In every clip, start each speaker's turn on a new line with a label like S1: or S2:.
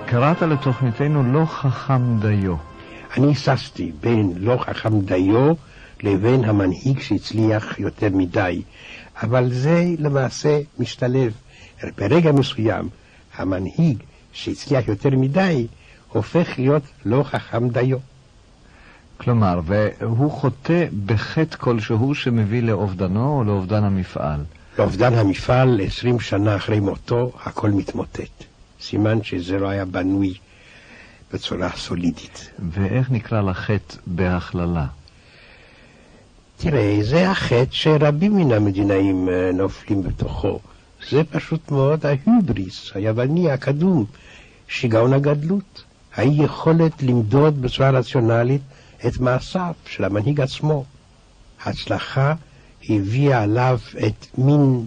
S1: קראת לתוכניתנו לא חכם דיו.
S2: אני היססתי בין לא חכם דיו לבין המנהיג שהצליח יותר מדי, אבל זה למעשה משתלב. ברגע מסוים המנהיג שהצליח יותר מדי הופך להיות לא חכם דיו.
S1: כלומר, והוא חוטא בחטא כלשהו שמביא לאובדנו או לאובדן המפעל.
S2: לאובדן המפעל 20 שנה אחרי מותו הכל מתמוטט. סימן שזה לא היה בנוי בצורה סולידית.
S1: ואיך נקרא לחטא בהכללה?
S2: תראה, זה החטא שרבים מן המדינאים נופלים בתוכו. זה פשוט מאוד ההיבריס, היווני הקדום, שיגעון הגדלות. היכולת למדוד בצורה רציונלית את מעשיו של המנהיג עצמו. ההצלחה הביאה עליו את מין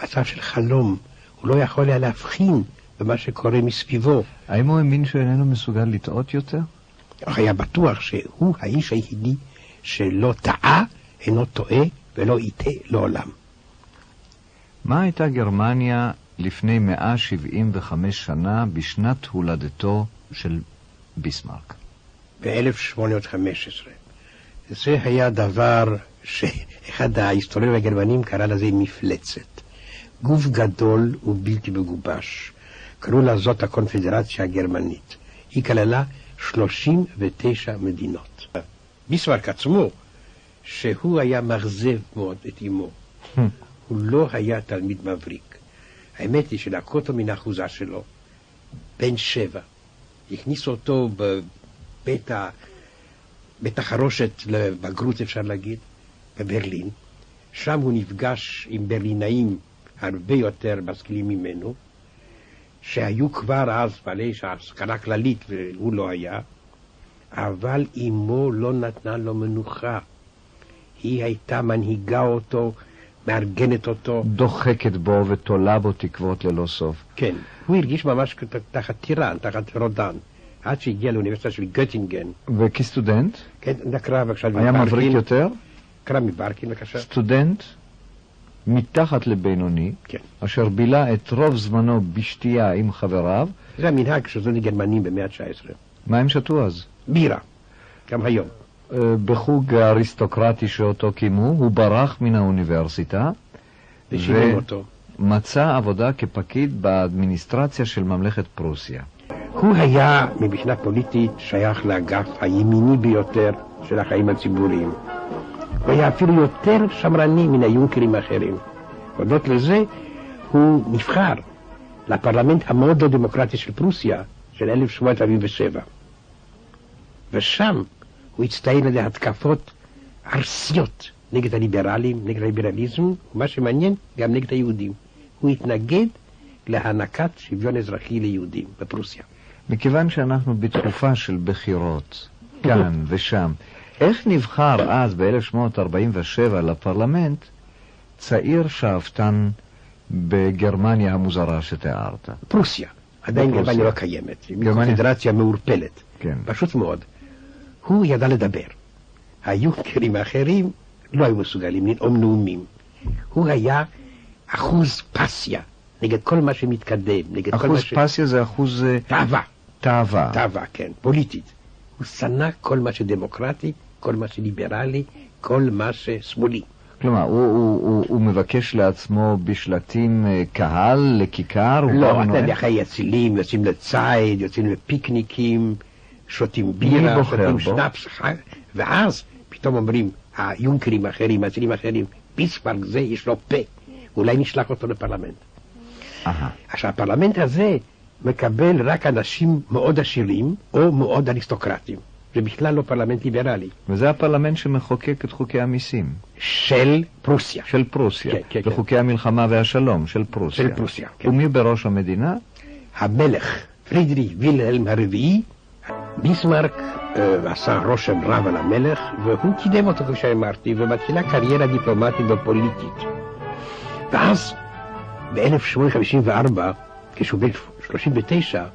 S2: מצב של חלום. הוא לא יכול היה להבחין במה שקורה מסביבו.
S1: האם הוא האמין שאיננו מסוגל לטעות יותר?
S2: הוא היה בטוח שהוא האיש היחידי שלא טעה, אינו טועה ולא יטעה לעולם.
S1: מה הייתה גרמניה לפני 175 שנה בשנת הולדתו של ביסמרק?
S2: ב-1815. זה היה דבר שאחד ההיסטוריונים הגרמנים קרא לזה מפלצת. גוף גדול ובלתי מגובש. קראו לה זאת הקונפדרציה הגרמנית. היא כללה 39 מדינות. ביסמרק עצמו, שהוא היה מרזב מאוד את אמו. הוא לא היה תלמיד מבריק. האמת היא שלקחו מן האחוזה שלו, בן 7. הכניסו אותו בבית החרושת לבגרות, אפשר להגיד, בברלין. שם הוא נפגש עם ברלינאים הרבה יותר משכילים ממנו, שהיו כבר אז בעלי השכלה כללית והוא לא היה, אבל אמו לא נתנה לו מנוחה. היא הייתה מנהיגה אותו, מארגנת אותו.
S1: דוחקת בו ותולה בו תקוות ללא סוף.
S2: כן, הוא הרגיש ממש תחת טירן, תחת רודן, עד שהגיע לאוניברסיטה של גוטינגן.
S1: וכסטודנט?
S2: כן, נקרא בבקשה מברקין.
S1: היה מבריק יותר?
S2: קרא מברקין בבקשה.
S1: סטודנט מתחת לבינוני,
S2: כן.
S1: אשר בילה את רוב זמנו בשתייה עם חבריו.
S2: זה המנהג שזו לגרמנים במאה ה-19.
S1: מה הם שתו אז?
S2: בירה, גם היום.
S1: בחוג האריסטוקרטי שאותו קימו, הוא ברח מן האוניברסיטה ומצא עבודה כפקיד באדמיניסטרציה של ממלכת פרוסיה.
S2: הוא היה מבחינה פוליטית שייך לאגף הימיני ביותר של החיים הציבוריים. הוא היה אפילו יותר שמרני מן היונקרים האחרים. הודות לזה הוא נבחר לפרלמנט המאוד לא דמוקרטי של פרוסיה של 1847. ושם הוא הצטיין על התקפות ארסיות נגד הליברלים, נגד הליברליזם, ומה שמעניין, גם נגד היהודים. הוא התנגד להענקת שוויון אזרחי ליהודים בפרוסיה.
S1: מכיוון שאנחנו בתקופה של בחירות, כאן ושם, איך נבחר אז ב-1847 לפרלמנט צעיר שאפתן בגרמניה המוזרה שתיארת?
S2: פרוסיה. עדיין גרמניה לא קיימת. קונפדרציה מעורפלת.
S1: כן.
S2: פשוט מאוד. הוא ידע לדבר. היונקרים האחרים לא היו מסוגלים לנאום נאומים. הוא היה אחוז פסיה נגד כל מה שמתקדם.
S1: אחוז פסיה זה אחוז
S2: תאווה.
S1: תאווה,
S2: כן, פוליטית. הוא שנא כל מה שדמוקרטי, כל מה שליברלי, כל מה ששמאלי.
S1: כלומר, הוא מבקש לעצמו בשלטים קהל, לכיכר?
S2: לא, אתה יודע, חיי אצילים, יוצאים לציד, יוצאים לפיקניקים, שותים בירה, שותים שנאפס, ואז פתאום אומרים, היונקרים האחרים, האצילים האחרים, ביסמרק זה, יש לו פה, אולי נשלח אותו לפרלמנט. עכשיו, הפרלמנט הזה מקבל רק אנשים מאוד עשירים או מאוד אריסטוקרטים. זה בכלל לא פרלמנט ליברלי.
S1: וזה הפרלמנט שמחוקק את חוקי המיסים.
S2: של פרוסיה.
S1: של פרוסיה.
S2: כן.
S1: וחוקי המלחמה והשלום של פרוסיה.
S2: של פרוסיה, כן.
S1: ומי בראש המדינה?
S2: המלך פרידריך וילהלם הרביעי. ביסמרק עשה רושם רב על המלך, והוא קידם אותו, כפי שאמרתי, ומתחילה קריירה דיפלומטית ופוליטית. ואז, ב-1854, כשהוא בן 39,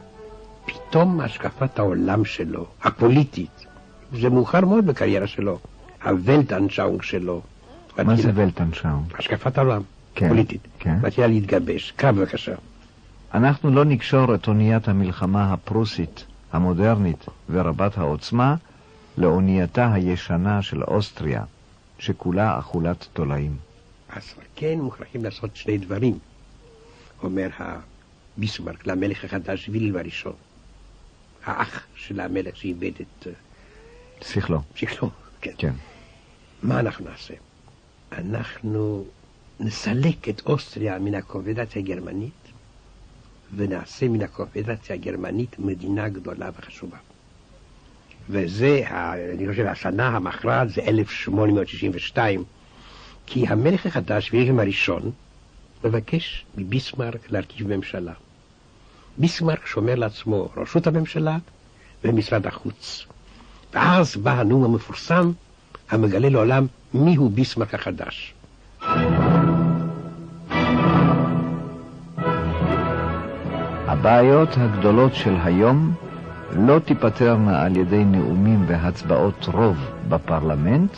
S2: פתאום השקפת העולם שלו, הפוליטית, זה מאוחר מאוד בקריירה שלו, הוולטאנשאונג שלו.
S1: מה זה וולטאנשאונג?
S2: השקפת העולם,
S1: כן,
S2: פוליטית.
S1: כן.
S2: מתחילה להתגבש. קרא בבקשה.
S1: אנחנו לא נקשור את אוניית המלחמה הפרוסית, המודרנית ורבת העוצמה, לאונייתה הישנה של אוסטריה, שכולה אכולת תולעים.
S2: אז כן מוכרחים לעשות שני דברים, אומר ביסמרק למלך החדש וילהלם הראשון, האח של המלך שאיבד את
S1: שכלו.
S2: שכלו, כן.
S1: כן.
S2: מה אנחנו נעשה? אנחנו נסלק את אוסטריה מן הקונפדרציה הגרמנית, ונעשה מן הקונפדרציה הגרמנית מדינה גדולה וחשובה. וזה, אני חושב, השנה המכרעת זה 1862, כי המלך החדש וילהלם הראשון מבקש מביסמרק להרכיב ממשלה. ביסמרק שומר לעצמו ראשות הממשלה ומשרד החוץ. ואז בא הנאום המפורסם המגלה לעולם מיהו ביסמרק החדש.
S1: הבעיות הגדולות של היום לא תיפטרנה על ידי נאומים והצבעות רוב בפרלמנט,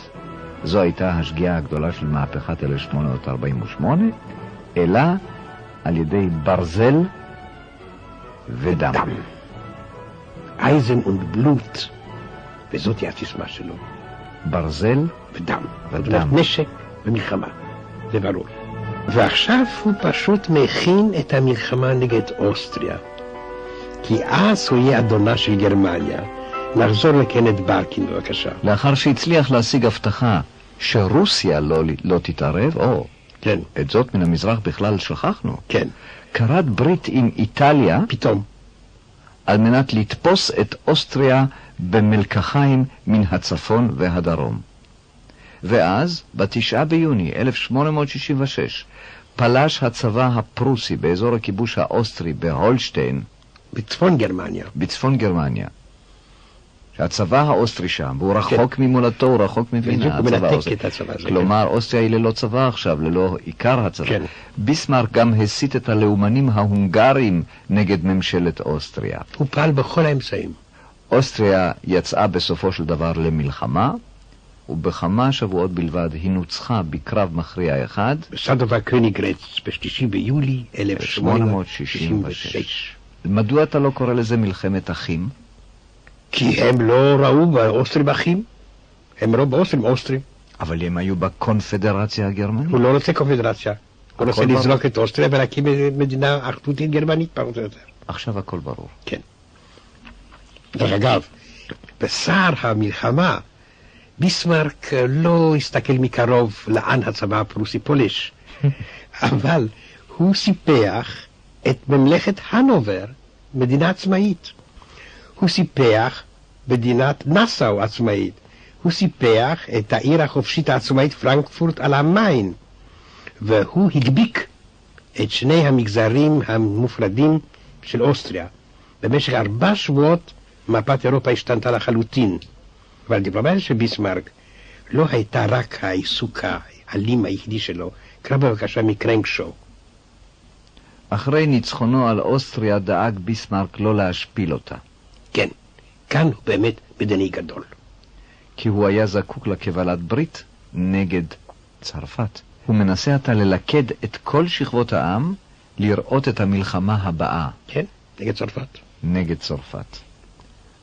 S1: זו הייתה השגיאה הגדולה של מהפכת 1848, אלא על ידי ברזל ודם.
S2: אייזן ובלוט, וזאת היא הסיסמה שלו.
S1: ברזל
S2: ודם.
S1: ודם.
S2: נשק ומלחמה, זה ברור. ועכשיו הוא פשוט מכין את המלחמה נגד אוסטריה. כי אז הוא יהיה אדונה של גרמניה. נחזור לקנט ברקין בבקשה.
S1: לאחר שהצליח להשיג הבטחה שרוסיה לא תתערב, או
S2: כן.
S1: את זאת מן המזרח בכלל שכחנו,
S2: כן.
S1: כרת ברית עם איטליה
S2: פתאום.
S1: על מנת לתפוס את אוסטריה במלקחיים מן הצפון והדרום. ואז, ב9 ביוני 1866, פלש הצבא הפרוסי באזור הכיבוש האוסטרי בהולשטיין,
S2: בצפון גרמניה.
S1: בצפון גרמניה. שהצבא האוסטרי שם, והוא רחוק ממולדתו, הוא רחוק מווינה.
S2: הוא מנתק את הצבא הזה.
S1: כלומר, אוסטריה היא ללא צבא עכשיו, ללא עיקר הצבא.
S2: כן.
S1: ביסמרק גם הסית את הלאומנים ההונגרים נגד ממשלת אוסטריה.
S2: הוא פעל בכל האמצעים.
S1: אוסטריה יצאה בסופו של דבר למלחמה, ובכמה שבועות בלבד היא נוצחה בקרב מכריע אחד.
S2: בסדובה קוניגרץ, ב3 ביולי 1866.
S1: מדוע אתה לא קורא לזה מלחמת אחים?
S2: כי הם לא ראו באוסטרים אחים. הם ראו באוסטרים אוסטרים.
S1: אבל הם היו בקונפדרציה הגרמנית.
S2: הוא לא רוצה קונפדרציה. הוא רוצה לזרוק את אוסטריה ולהקים מדינה אחדותית גרמנית פעם או יותר.
S1: עכשיו הכל ברור.
S2: כן. דרך אגב, בשר המלחמה, ביסמרק לא הסתכל מקרוב לאן הצבא הפרוסי פולש, אבל הוא סיפח את ממלכת הנובר, מדינה עצמאית. הוא סיפח מדינת נסאו עצמאית. הוא סיפח את העיר החופשית העצמאית פרנקפורט על המיין. והוא הדביק את שני המגזרים המופרדים של אוסטריה. במשך 4 שבועות מפת אירופה השתנתה לחלוטין. אבל הדיפלומטיה של ביסמרק לא הייתה רק העיסוק האלים היחידי שלו. קרא בבקשה מקרנקשו.
S1: אחרי ניצחונו על אוסטריה דאג ביסמרק לא להשפיל אותה.
S2: כן, כאן הוא באמת מדעני גדול.
S1: כי הוא היה זקוק לקבלת ברית נגד צרפת. הוא מנסה עתה ללכד את כל שכבות העם לראות את המלחמה הבאה.
S2: כן, נגד צרפת.
S1: נגד צרפת.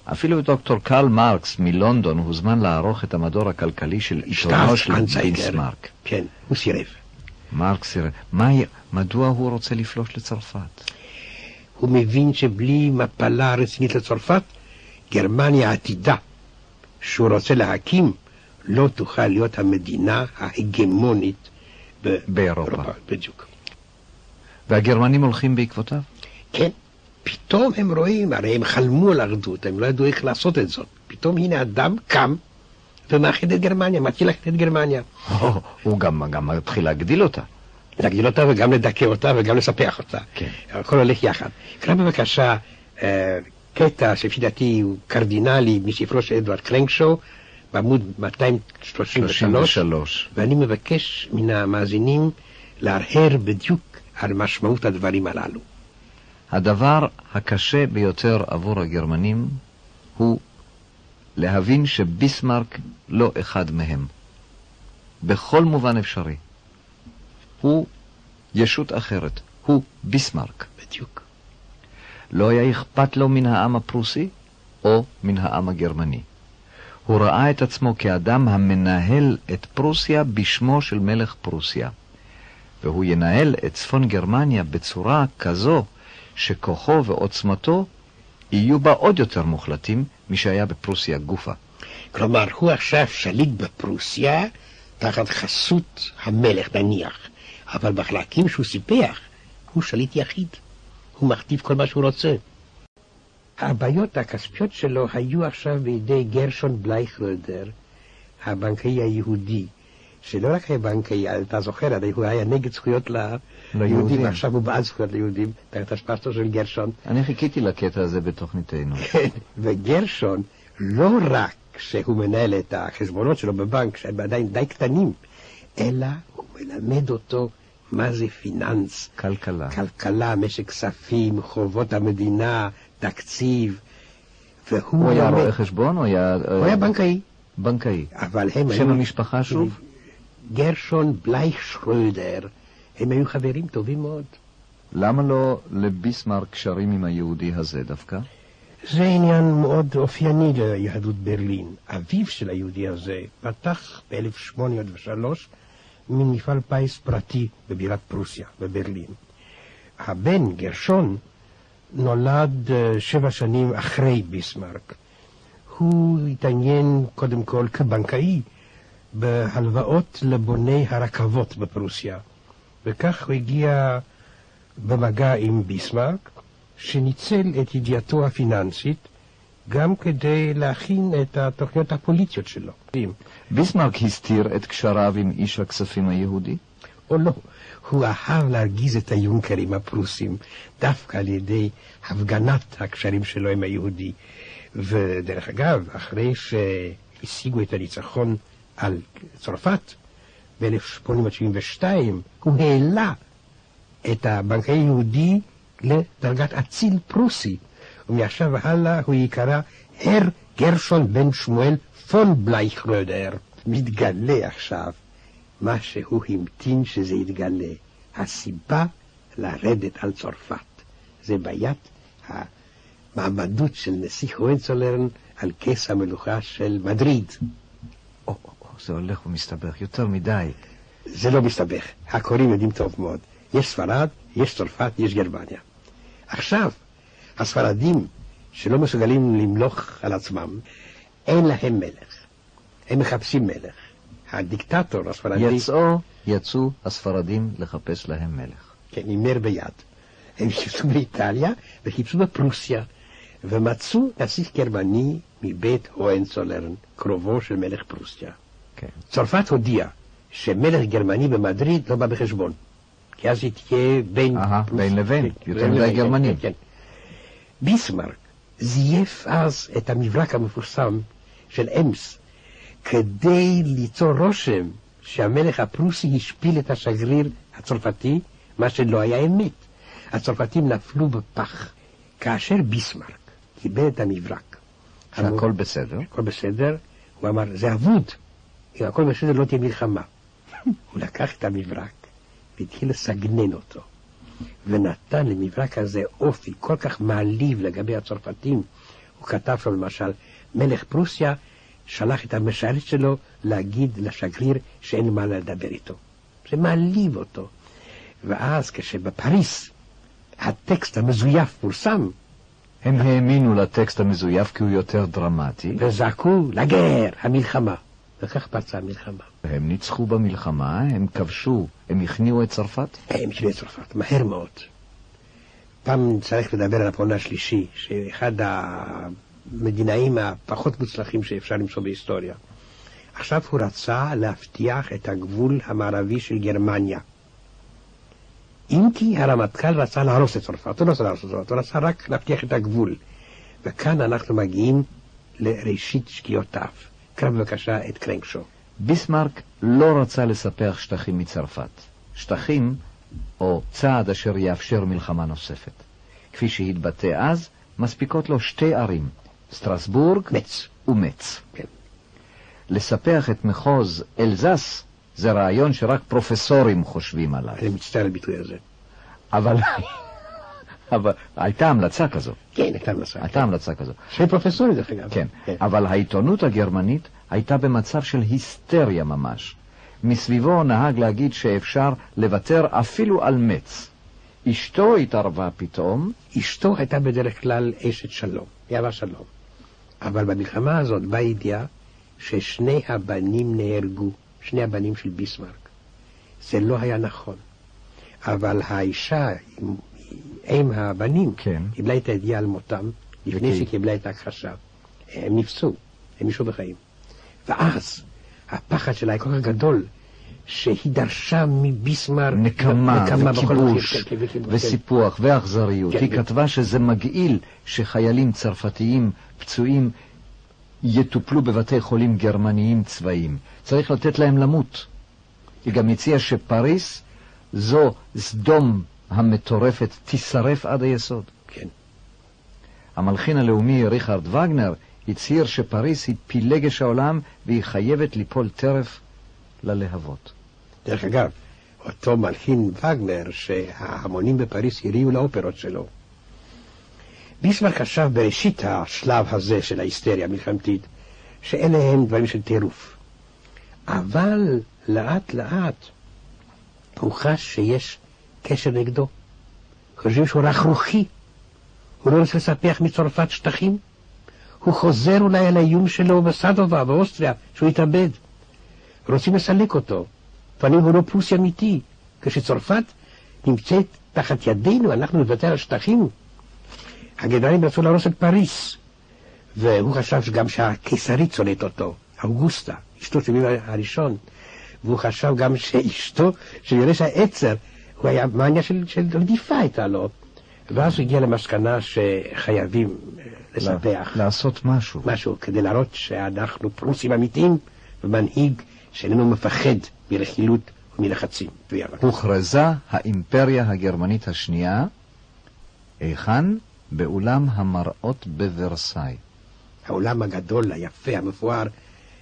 S1: אפילו דוקטור קרל מרקס מלונדון הוזמן לערוך את המדור הכלכלי של עיתונו של ביסמרק.
S2: כן, הוא סירב.
S1: מרקס סירב. מדוע הוא רוצה לפלוש לצרפת?
S2: הוא מבין שבלי מפלה רצינית לצרפת, גרמניה העתידה שהוא רוצה להקים לא תוכל להיות המדינה ההגמונית
S1: באירופה.
S2: בדיוק.
S1: והגרמנים הולכים בעקבותיו?
S2: כן. פתאום הם רואים, הרי הם חלמו על אחדות, הם לא ידעו איך לעשות את זאת. פתאום הנה אדם קם ומאחד את גרמניה, מתחיל לאחד את גרמניה.
S1: הוא גם מתחיל להגדיל אותה.
S2: להגדיל אותה וגם לדכא אותה וגם לספח אותה.
S1: כן.
S2: הכל הולך יחד. קרא בבקשה קטע שלפי דעתי הוא קרדינלי מספרו של אדוארד קרנקשו, בעמוד 233, ואני מבקש מן המאזינים להרהר בדיוק על משמעות הדברים הללו.
S1: הדבר הקשה ביותר עבור הגרמנים הוא להבין שביסמרק לא אחד מהם. בכל מובן אפשרי. הוא ישות אחרת. הוא ביסמרק.
S2: בדיוק.
S1: לא היה אכפת לו מן העם הפרוסי או מן העם הגרמני. הוא ראה את עצמו כאדם המנהל את פרוסיה בשמו של מלך פרוסיה, והוא ינהל את צפון גרמניה בצורה כזו שכוחו ועוצמתו יהיו בה עוד יותר מוחלטים משהיה בפרוסיה גופה.
S2: כלומר, הוא עכשיו שליט בפרוסיה תחת חסות המלך נניח, אבל בחלקים שהוא סיפח הוא שליט יחיד. הוא מכתיב כל מה שהוא רוצה. הבעיות הכספיות שלו היו עכשיו בידי גרשון בלייכרולדר, הבנקאי היהודי, שלא רק היה בנקאי, אתה זוכר, הוא היה נגד זכויות ליהודים, ועכשיו הוא בעד זכויות ליהודים, תחת השפעתו של גרשון.
S1: אני חיכיתי לקטע הזה בתוכניתנו.
S2: וגרשון, לא רק שהוא מנהל את החשבונות שלו בבנק, שהם עדיין די קטנים, אלא הוא מלמד אותו מה זה פיננס.
S1: כלכלה.
S2: כלכלה, משק כספים, חובות המדינה, תקציב.
S1: הוא היה רואה חשבון או היה...
S2: הוא היה בנקאי.
S1: בנקאי.
S2: אבל הם
S1: שם המשפחה שוב?
S2: גרשון בלייכרולדר. הם היו חברים טובים מאוד.
S1: למה לא לביסמרק קשרים עם היהודי הזה דווקא?
S2: זה עניין מאוד אופייני ליהדות ברלין. אביו של היהודי הזה פתח ב-1803 מן מפעל פיס פרטי בבירת פרוסיה, בברלין. הבן גרשון נולד 7 שנים אחרי ביסמרק. הוא התעניין קודם כל כבנקאי בהלוואות לבוני הרכבות בפרוסיה. וכך הוא הגיע במגע עם ביסמרק, שניצל את ידיעתו הפיננסית גם כדי להכין את התוכניות הפוליטיות שלו.
S1: ביסמרק הסתיר את קשריו עם איש הכספים היהודי?
S2: או לא. הוא אהב להרגיז את היונקרים הפרוסים, דווקא על ידי הפגנת הקשרים שלו עם היהודי. ודרך אגב, אחרי שהשיגו את הניצחון על צרפת, ב-1872 הוא העלה את הבנקאי היהודי לדרגת אציל פרוסי, ומעכשיו והלאה הוא יקרא הר גרשון בן שמואל פון בלייכרולדר. מתגלה עכשיו מה שהוא המתין שזה יתגלה, הסיבה לרדת על צרפת. זה בעיית המעמדות של נסיך הואנצולרן על כס המלוכה של מדריד.
S1: זה הולך ומסתבך יותר מדי.
S2: זה לא מסתבך, הקוראים יודעים טוב מאוד. יש ספרד, יש צרפת, יש גרמניה. עכשיו, הספרדים שלא מסוגלים למלוך על עצמם, אין להם מלך. הם מחפשים מלך. הדיקטטור הספרדי...
S1: יצאו הספרדים לחפש להם מלך.
S2: כן, עם נר ביד. הם חיפשו באיטליה וחיפשו בפרוסיה, ומצאו נסיך גרמני מבית הואנצולרן, קרובו של מלך פרוסיה.
S1: כן.
S2: צרפת הודיעה שמלך גרמני במדריד לא בא בחשבון, כי אז היא תהיה בין
S1: לבין, יותר מדי גרמנים.
S2: כן. ביסמרק זייף אז את המברק המפורסם של אמס, כדי ליצור רושם שהמלך הפרוסי השפיל את השגריר הצרפתי, מה שלא היה אמת. הצרפתים נפלו בפח. כאשר ביסמרק קיבל את המברק,
S1: שהכל בסדר,
S2: הכל בסדר, הוא אמר, זה אבוד, אם הכל בסדר לא תהיה מלחמה. הוא לקח את המברק והתחיל לסגנן אותו, ונתן למברק הזה אופי כל כך מעליב לגבי הצרפתים. הוא כתב לו למשל, מלך פרוסיה שלח את המשרת שלו להגיד לשגריר שאין מה לדבר איתו. זה מעליב אותו. ואז כשבפריס הטקסט המזויף פורסם,
S1: הם האמינו לטקסט המזויף כי הוא יותר דרמטי,
S2: וזעקו לגר, המלחמה. וכך פרצה המלחמה.
S1: הם ניצחו במלחמה, הם כבשו, הם הכניעו את צרפת?
S2: הם הכניעו את צרפת, מהר מאוד. פעם צריך לדבר על הפעולה השלישי, שאחד המדינאים הפחות מוצלחים שאפשר למצוא בהיסטוריה. עכשיו הוא רצה להבטיח את הגבול המערבי של גרמניה. אם כי הרמטכ"ל רצה להרוס את צרפת, הוא לא רצה להרוס את צרפת, הוא רצה רק להבטיח את הגבול. וכאן אנחנו מגיעים לראשית שקיעותיו. קרא בבקשה את קרנקשו.
S1: ביסמרק לא רצה לספח שטחים מצרפת. שטחים או צעד אשר יאפשר מלחמה נוספת. כפי שהתבטא אז, מספיקות לו 2 ערים, סטרסבורג ומץ.
S2: כן.
S1: לספח את מחוז אלזס זה רעיון שרק פרופסורים חושבים עליו.
S2: אני מצטער על הביטוי הזה.
S1: אבל הייתה המלצה כזו.
S2: כן, הייתה המלצה.
S1: הייתה המלצה כזו.
S2: שני פרופסורים דרך אגב.
S1: כן, אבל העיתונות הגרמנית הייתה במצב של היסטריה ממש. מסביבו נהג להגיד שאפשר לוותר אפילו על מצ. אשתו התערבה פתאום.
S2: אשתו הייתה בדרך כלל אשת שלום, היא אהבה שלום. אבל במלחמה הזאת באה ידיעה ששני הבנים נהרגו, שני הבנים של ביסמרק. זה לא היה נכון. אבל האישה, עם הבנים,
S1: כן.
S2: קיבלה את הידיעה על מותם, לפני שקיבלה את ההכחשה. הם נפצעו, הם נשארו בחיים. ואז הפחד שלה היה כל כך גדול, שהיא דרשה מביסמרק
S1: נקמה וכיבוש וסיפוח ואכזריות.
S2: כן,
S1: היא
S2: כן.
S1: כתבה שזה מגעיל שחיילים צרפתיים פצועים יטופלו בבתי חולים גרמניים צבאיים. צריך לתת להם למות. היא גם הציעה שפריס זו סדום המטורפת תישרף עד היסוד.
S2: כן.
S1: המלחין הלאומי ריכרד וגנר הצהיר שפריס היא פילגש העולם והיא חייבת ליפול טרף ללהבות.
S2: דרך אגב, אותו מלחין וגנר שההמונים בפריס הריעו לאופרות שלו. ביסמרק חשב בראשית השלב הזה של ההיסטריה המלחמתית שאלה הם דברים של טירוף. אבל לאט לאט הוא חש שיש קשר נגדו. חושבים שהוא רכרוכי. הוא לא רוצה לספח מצרפת שטחים. הוא חוזר אולי על האיום שלו בסדובה, באוסטריה, שהוא יתאבד. רוצים לסלק אותו. לפעמים הוא לא פרוסי אמיתי. כשצרפת נמצאת תחת ידינו, אנחנו נוותר על שטחים. הגנרלים רצו להרוס את פריס. והוא חשב גם שהקיסרית צולט אותו, אוגוסטה, אשתו של ימי הראשון. והוא חשב גם שאשתו של יורש העצר, הוא היה מניה של רדיפה הייתה לו. ואז הוא הגיע למסקנה שחייבים לספח.
S1: לעשות משהו.
S2: משהו, כדי להראות שאנחנו פרוסים אמיתיים, ומנהיג שאיננו מפחד מרכילות ומלחצים.
S1: הוכרזה האימפריה הגרמנית השנייה, היכן? באולם המראות בוורסאי.
S2: העולם הגדול, היפה, המפואר,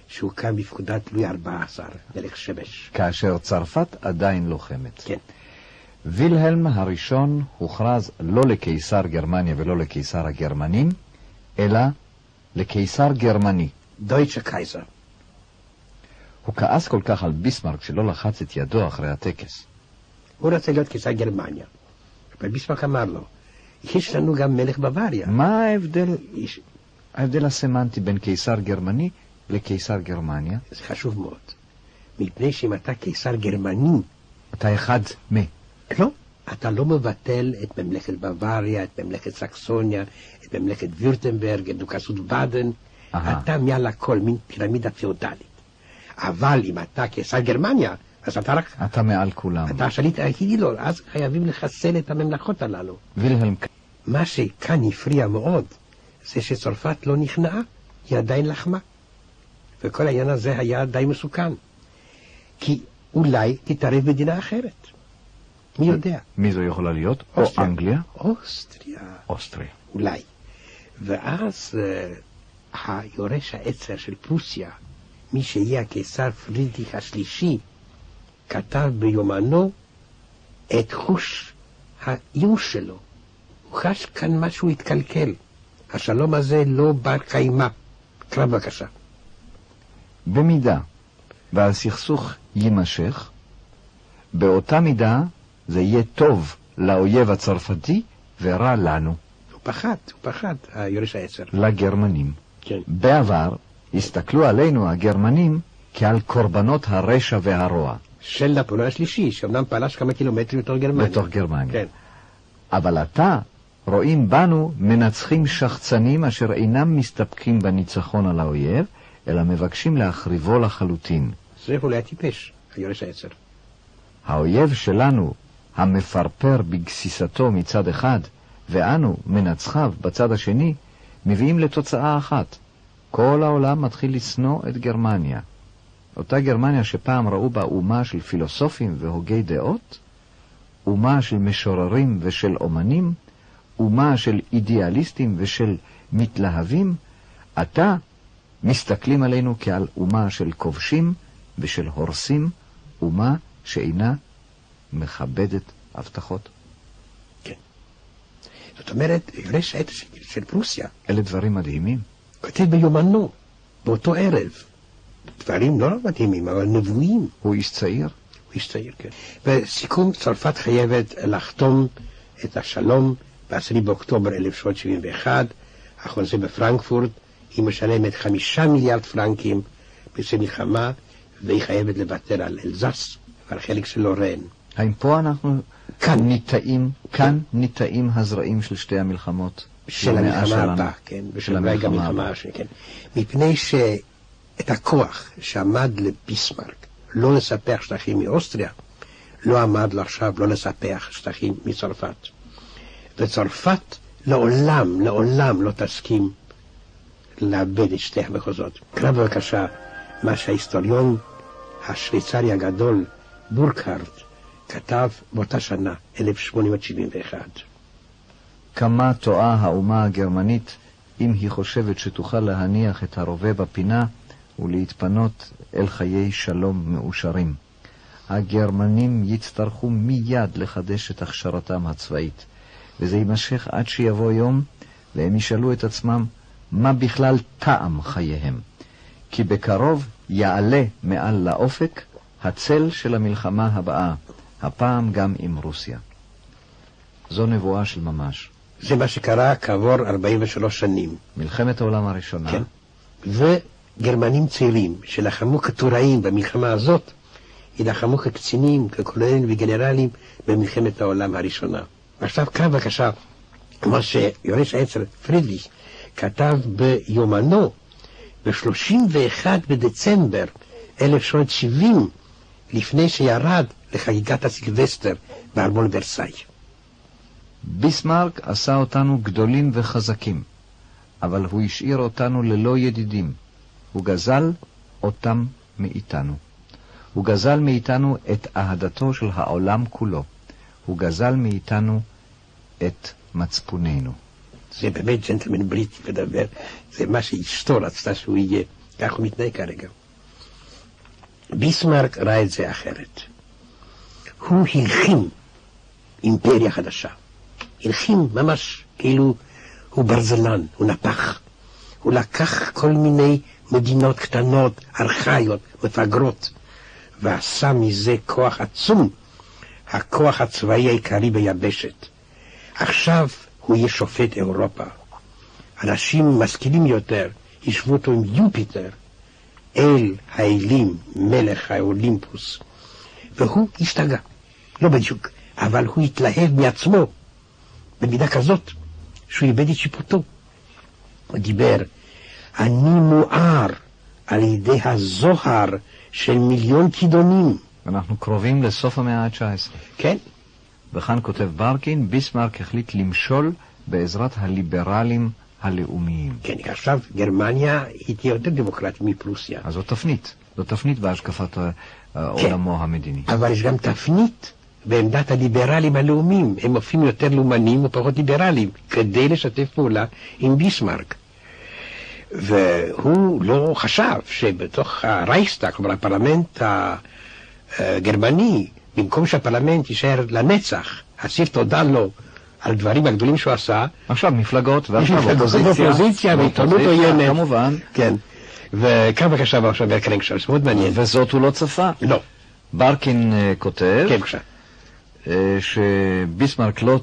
S2: שהוקם בפקודת לואי 14, מלך שמש.
S1: כאשר צרפת עדיין לוחמת.
S2: כן.
S1: וילהלם הראשון הוכרז לא לקיסר גרמניה ולא לקיסר הגרמנים, אלא לקיסר גרמני.
S2: דויטשה קייזר.
S1: הוא כעס כל כך על ביסמרק שלא לחץ את ידו אחרי הטקס.
S2: הוא רצה להיות קיסר גרמניה. אבל ביסמרק אמר לו, יש לנו גם מלך בוואריה.
S1: מה ההבדל הסמנטי בין קיסר גרמני לקיסר גרמניה?
S2: זה חשוב מאוד. מפני שאם אתה קיסר גרמני,
S1: אתה אחד
S2: לא, אתה לא מבטל את ממלכת בוואריה, את ממלכת סקסוניה, את ממלכת וירטנברג, את דוכסות באדן. אתה מעל הכל, מין פירמידה פיאודלית. אבל אם אתה קיסר גרמניה, אז אתה רק...
S1: אתה מעל כולם.
S2: אתה השליט היחידי לו, אז חייבים לחסל את הממלכות הללו.
S1: וילהלם...
S2: מה שכאן הפריע מאוד, זה שצרפת לא נכנעה, היא עדיין לחמה. וכל העניין הזה היה די מסוכן. כי אולי תתערב מדינה אחרת. מי יודע?
S1: מי זו יכולה להיות?
S2: אוסטריה.
S1: או אנגליה?
S2: אוסטריה. אולי. ואז היורש העצר של פרוסיה, מי שיהיה הקיסר פרידריך השלישי, כתב ביומנו את חוש הייאוש שלו. הוא חש כאן משהו התקלקל. השלום הזה לא בר קיימא. קרא בבקשה.
S1: במידה והסכסוך יימשך, באותה מידה זה יהיה טוב לאויב הצרפתי ורע לנו.
S2: הוא פחד, היורש העצר.
S1: לגרמנים.
S2: כן.
S1: בעבר הסתכלו עלינו הגרמנים כעל קורבנות הרשע והרוע.
S2: של נפוליאון השלישי, שאומנם פלש כמה קילומטרים בתוך גרמניה.
S1: בתוך גרמניה.
S2: כן.
S1: אבל עתה רואים בנו מנצחים שחצנים אשר אינם מסתפקים בניצחון על האויב, אלא מבקשים להחריבו לחלוטין.
S2: זה אולי טיפש, היורש העצר.
S1: האויב שלנו, המפרפר בגסיסתו מצד אחד, ואנו, מנצחיו בצד השני, מביאים לתוצאה אחת. כל העולם מתחיל לשנוא את גרמניה. אותה גרמניה שפעם ראו בה אומה של פילוסופים והוגי דעות, אומה של משוררים ושל אומנים, אומה של אידיאליסטים ושל מתלהבים, עתה מסתכלים עלינו כעל אומה של כובשים ושל הורסים, אומה שאינה מכבדת הבטחות.
S2: כן. זאת אומרת, יורש העט של פרוסיה.
S1: אלה דברים מדהימים.
S2: כותב ביומנו, באותו ערב. דברים לא מדהימים, אבל נבואים.
S1: הוא איש צעיר?
S2: הוא איש צעיר, כן. וסיכום, צרפת חייבת לחתום את השלום ב-10 באוקטובר 1771, החוזה בפרנקפורט, היא משלמת 5 מיליארד פרנקים בצד מלחמה, והיא חייבת לוותר על אלזס ועל חלק של לורן.
S1: האם פה אנחנו ניטעים הזרעים של שתי המלחמות?
S2: של המלחמה הבאה, כן, ושל אולי גם מלחמה השנייה, כן. מפני שאת הכוח שעמד לביסמרק לא לספח שטחים מאוסטריה, לא עמד לו עכשיו לא לספח שטחים מצרפת. וצרפת לעולם לא תסכים לאבד את שתי המחוזות. קרא בבקשה מה שההיסטוריון השוויצרי הגדול בורקהרט כתב באותה שנה, 1871.
S1: כמה טועה האומה הגרמנית אם היא חושבת שתוכל להניח את הרובה בפינה ולהתפנות אל חיי שלום מאושרים. הגרמנים יצטרכו מיד לחדש את הכשרתם הצבאית, וזה יימשך עד שיבוא יום והם ישאלו את עצמם מה בכלל טעם חייהם. כי בקרוב יעלה מעל לאופק הצל של המלחמה הבאה, הפעם גם עם רוסיה. זו נבואה של ממש.
S2: זה מה שקרה כעבור 43 שנים.
S1: מלחמת העולם הראשונה.
S2: כן. וגרמנים צעירים שלחמו כטוראים במלחמה הזאת, ילחמו כקצינים, כקולונלים וגנרלים במלחמת העולם הראשונה. עכשיו כאן בבקשה, מה שיורש העצר פרידריך כתב ביומנו, ב-31 בדצמבר 1770, לפני שירד לחגיגת הסילבסטר בארמון ורסאי.
S1: ביסמרק עשה אותנו גדולים וחזקים, אבל הוא השאיר אותנו ללא ידידים. הוא גזל אותם מאיתנו. הוא גזל מאיתנו את אהדתו של העולם כולו. הוא גזל מאיתנו את מצפוננו.
S2: זה באמת ג'נטלמן בריטי מדבר, זה מה שאשתו רצתה שהוא יהיה. כך הוא מתנהג כרגע. ביסמרק ראה את זה אחרת. הוא הלחים אימפריה חדשה. הלחים ממש כאילו הוא ברזלן, הוא נפח. הוא לקח כל מיני מדינות קטנות, ארכאיות, מפגרות, ועשה מזה כוח עצום, הכוח הצבאי העיקרי ביבשת. עכשיו הוא יהיה שופט אירופה. אנשים משכילים יותר ישבו אותו עם יופיטר, אל האלים, מלך האולימפוס. והוא השתגע, לא בדיוק, אבל הוא התלהב מעצמו, במידה כזאת, שהוא איבד את שיפוטו. הוא דיבר, אני מואר על ידי הזוהר של מיליון כידונים.
S1: אנחנו קרובים לסוף המאה ה-19.
S2: כן.
S1: וכאן כותב ברקין, ביסמרק החליט למשול בעזרת הליברלים הלאומיים.
S2: כן, עכשיו גרמניה היא תהיה יותר דמוקרטית מפרוסיה.
S1: אז זו תפנית. זו תפנית בהשקפת עולמו המדיני.
S2: אבל יש גם תפנית בעמדת הליברלים הלאומיים. הם הופכים יותר לאומנים ופחות ליברלים, כדי לשתף פעולה עם ביסמרק. והוא לא חשב שבתוך הרייכסטאג, כלומר הפרלמנט הגרמני, במקום שהפרלמנט יישאר לנצח, אסיר תודה לו על דברים הגדולים שהוא עשה.
S1: עכשיו מפלגות ועכשיו אופוזיציה
S2: ועיתונות עוינת.
S1: כמובן.
S2: כן. וכאן בבקשה עכשיו ברקנקשר, זה מאוד מעניין.
S1: וזאת הוא לא צפה.
S2: לא.
S1: ברקין כותב
S2: כן, בבקשה.
S1: שביסמרק לא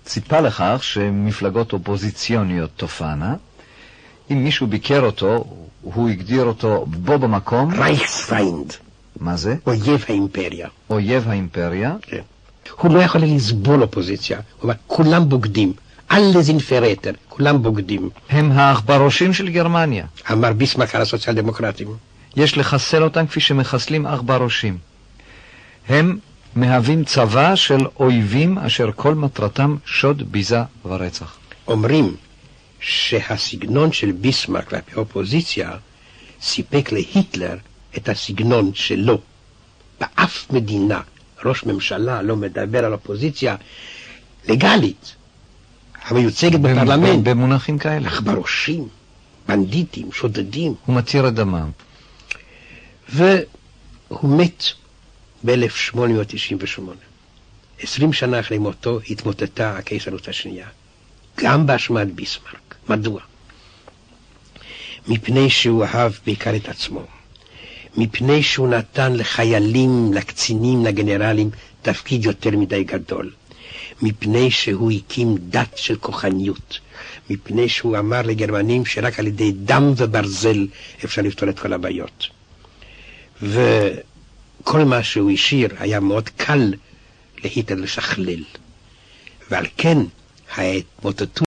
S1: ציפה לכך שמפלגות אופוזיציוניות תופענה. אם מישהו ביקר אותו, הוא הגדיר אותו בו במקום.
S2: רייכספיינד.
S1: מה זה?
S2: אויב האימפריה.
S1: אויב האימפריה.
S2: כן. הוא לא יכול לסבול אופוזיציה. הוא אומר, כולם בוגדים. אלה זינפרטר, כולם בוגדים.
S1: הם האחברושים של גרמניה.
S2: אמר ביסמרק על הסוציאל דמוקרטים.
S1: יש לחסל אותם כפי שמחסלים אחברושים. הם מהווים צבא של אויבים אשר כל מטרתם שוד, ביזה ורצח.
S2: אומרים שהסגנון של ביסמרק כלפי האופוזיציה סיפק להיטלר את הסגנון שלו. באף מדינה ראש ממשלה לא מדבר על אופוזיציה לגלית, המיוצגת בפרלמנט.
S1: במונחים כאלה.
S2: אחברושים, בנדיטים, שודדים.
S1: הוא מתיר את דמם.
S2: והוא מת ב-1898. 20 שנה אחרי מותו התמוטטה הקיסרות השנייה. גם באשמת ביסמרק. מדוע? מפני שהוא אהב בעיקר את עצמו. מפני שהוא נתן לחיילים, לקצינים, לגנרלים, תפקיד יותר מדי גדול. מפני שהוא הקים דת של כוחניות. מפני שהוא אמר לגרמנים שרק על ידי דם וברזל אפשר לפתור את כל הבעיות. וכל מה שהוא השאיר היה מאוד קל להיטלר לשכלל. ועל כן ההתמוטטות